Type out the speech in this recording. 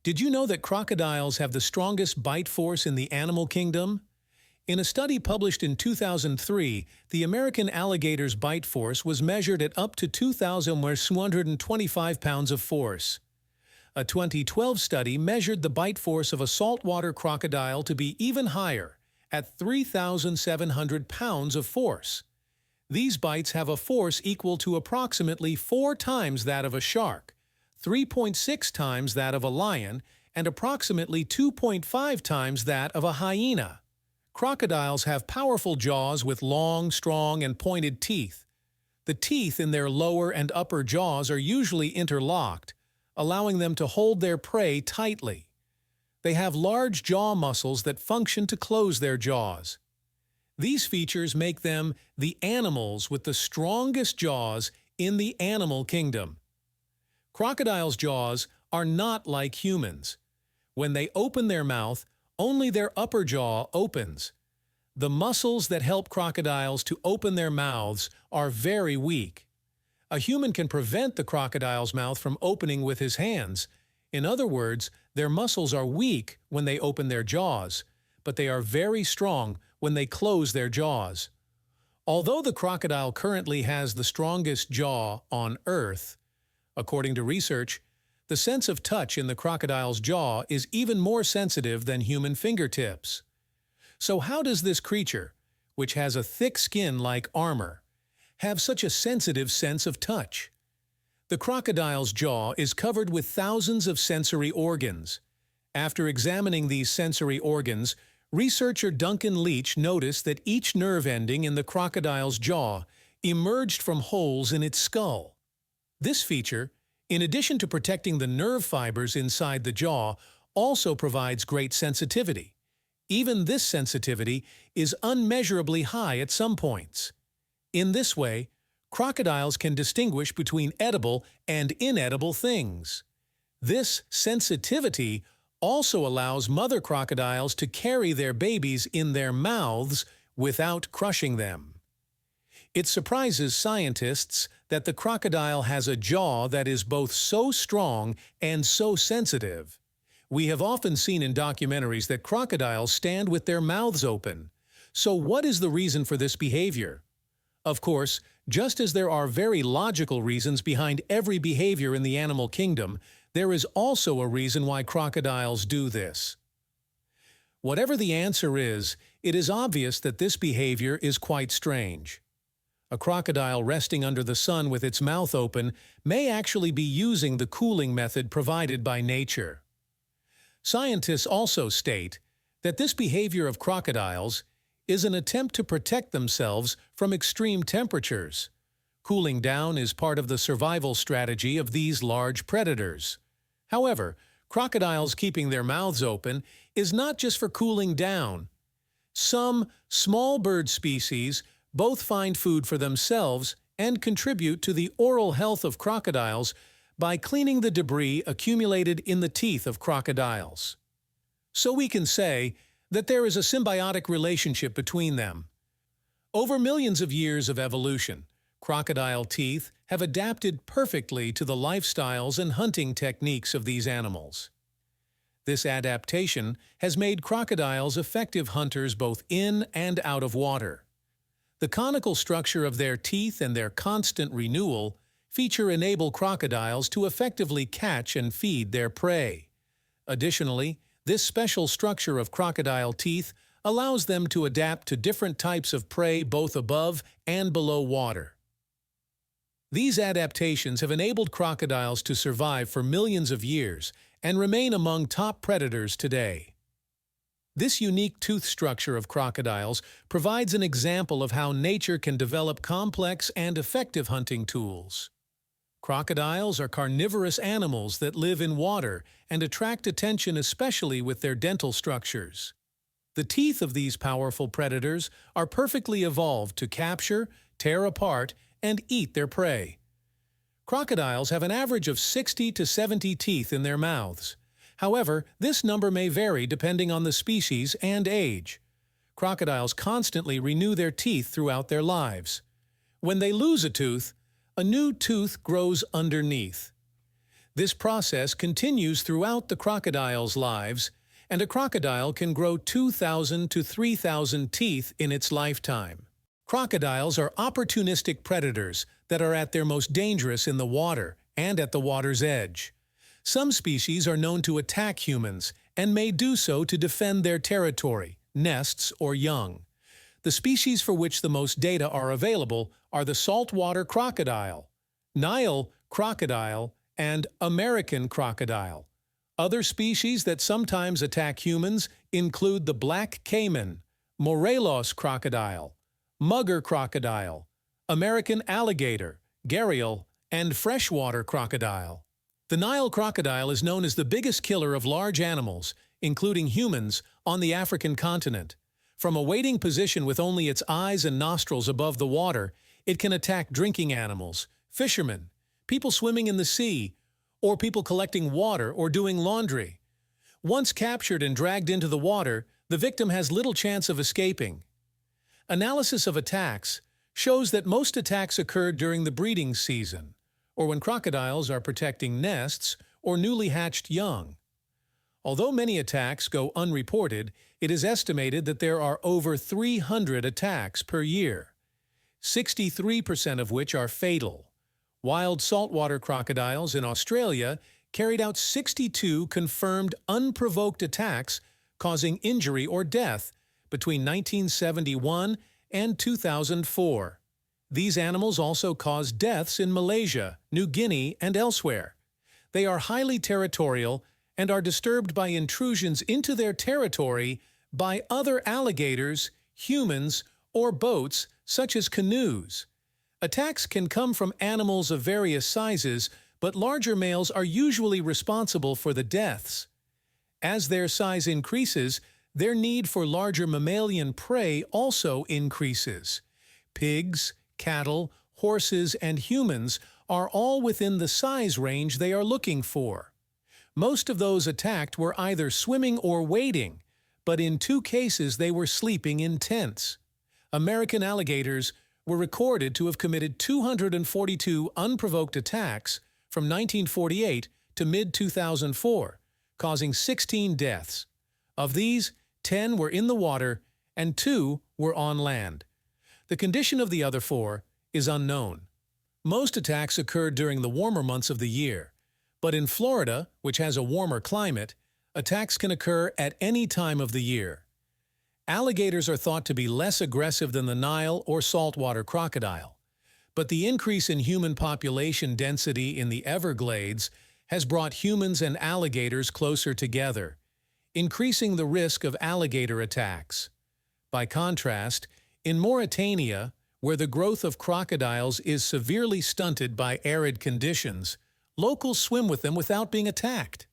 Did you know that crocodiles have the strongest bite force in the animal kingdom? In a study published in 2003, the American alligator's bite force was measured at up to 2,125 pounds of force. A 2012 study measured the bite force of a saltwater crocodile to be even higher, at 3,700 pounds of force. These bites have a force equal to approximately 4 times that of a shark, 3.6 times that of a lion, and approximately 2.5 times that of a hyena. Crocodiles have powerful jaws with long, strong, and pointed teeth. The teeth in their lower and upper jaws are usually interlocked, allowing them to hold their prey tightly. They have large jaw muscles that function to close their jaws. These features make them the animals with the strongest jaws in the animal kingdom. Crocodiles' jaws are not like humans. When they open their mouth, only their upper jaw opens. The muscles that help crocodiles to open their mouths are very weak. A human can prevent the crocodile's mouth from opening with his hands. In other words, their muscles are weak when they open their jaws, but they are very strong when they close their jaws. Although the crocodile currently has the strongest jaw on Earth, according to research, the sense of touch in the crocodile's jaw is even more sensitive than human fingertips. So how does this creature, which has a thick skin like armor, have such a sensitive sense of touch? The crocodile's jaw is covered with thousands of sensory organs. After examining these sensory organs, researcher Duncan Leach noticed that each nerve ending in the crocodile's jaw emerged from holes in its skull. This feature, in addition to protecting the nerve fibers inside the jaw, also provides great sensitivity. Even this sensitivity is unmeasurably high at some points. In this way, crocodiles can distinguish between edible and inedible things. This sensitivity also allows mother crocodiles to carry their babies in their mouths without crushing them. It surprises scientists that the crocodile has a jaw that is both so strong and so sensitive. We have often seen in documentaries that crocodiles stand with their mouths open. So what is the reason for this behavior? Of course, just as there are very logical reasons behind every behavior in the animal kingdom, there is also a reason why crocodiles do this. Whatever the answer is, it is obvious that this behavior is quite strange. A crocodile resting under the sun with its mouth open may actually be using the cooling method provided by nature. Scientists also state that this behavior of crocodiles is an attempt to protect themselves from extreme temperatures. Cooling down is part of the survival strategy of these large predators. However, crocodiles keeping their mouths open is not just for cooling down. Some small bird species both find food for themselves and contribute to the oral health of crocodiles by cleaning the debris accumulated in the teeth of crocodiles. So we can say that there is a symbiotic relationship between them. Over millions of years of evolution, crocodile teeth have adapted perfectly to the lifestyles and hunting techniques of these animals. This adaptation has made crocodiles effective hunters both in and out of water. The conical structure of their teeth and their constant renewal feature enable crocodiles to effectively catch and feed their prey. Additionally, this special structure of crocodile teeth allows them to adapt to different types of prey both above and below water. These adaptations have enabled crocodiles to survive for millions of years and remain among top predators today. This unique tooth structure of crocodiles provides an example of how nature can develop complex and effective hunting tools. Crocodiles are carnivorous animals that live in water and attract attention especially with their dental structures. The teeth of these powerful predators are perfectly evolved to capture, tear apart, and eat their prey. Crocodiles have an average of 60 to 70 teeth in their mouths. However, this number may vary depending on the species and age. Crocodiles constantly renew their teeth throughout their lives. When they lose a new tooth grows underneath. This process continues throughout the crocodile's lives, and a crocodile can grow 2,000 to 3,000 teeth in its lifetime. Crocodiles are opportunistic predators that are at their most dangerous in the water and at the water's edge. Some species are known to attack humans and may do so to defend their territory, nests, or young. The species for which the most data are available are the saltwater crocodile, Nile crocodile, and American crocodile. Other species that sometimes attack humans include the black caiman, Morelos crocodile, mugger crocodile, American alligator, gharial, and freshwater crocodile. The Nile crocodile is known as the biggest killer of large animals, including humans, on the African continent. From a waiting position with only its eyes and nostrils above the water, it can attack drinking animals, fishermen, people swimming in the sea, or people collecting water or doing laundry. Once captured and dragged into the water, the victim has little chance of escaping. Analysis of attacks shows that most attacks occurred during the breeding season, or when crocodiles are protecting nests or newly hatched young. Although many attacks go unreported, it is estimated that there are over 300 attacks per year, 63% of which are fatal. Wild saltwater crocodiles in Australia carried out 62 confirmed unprovoked attacks causing injury or death between 1971 and 2004. These animals also caused deaths in Malaysia, New Guinea, and elsewhere. They are highly territorial and are disturbed by intrusions into their territory by other alligators, humans, or boats such as canoes. Attacks can come from animals of various sizes, but larger males are usually responsible for the deaths. As their size increases, their need for larger mammalian prey also increases. Pigs, cattle, horses, and humans are all within the size range they are looking for. Most of those attacked were either swimming or wading, but in 2 cases they were sleeping in tents. American alligators were recorded to have committed 242 unprovoked attacks from 1948 to mid-2004, causing 16 deaths. Of these, 10 were in the water and 2 were on land. The condition of the other 4 is unknown. Most attacks occurred during the warmer months of the year, but in Florida, which has a warmer climate, attacks can occur at any time of the year. Alligators are thought to be less aggressive than the Nile or saltwater crocodile, but the increase in human population density in the Everglades has brought humans and alligators closer together, increasing the risk of alligator attacks. By contrast, in Mauritania, where the growth of crocodiles is severely stunted by arid conditions, locals swim with them without being attacked.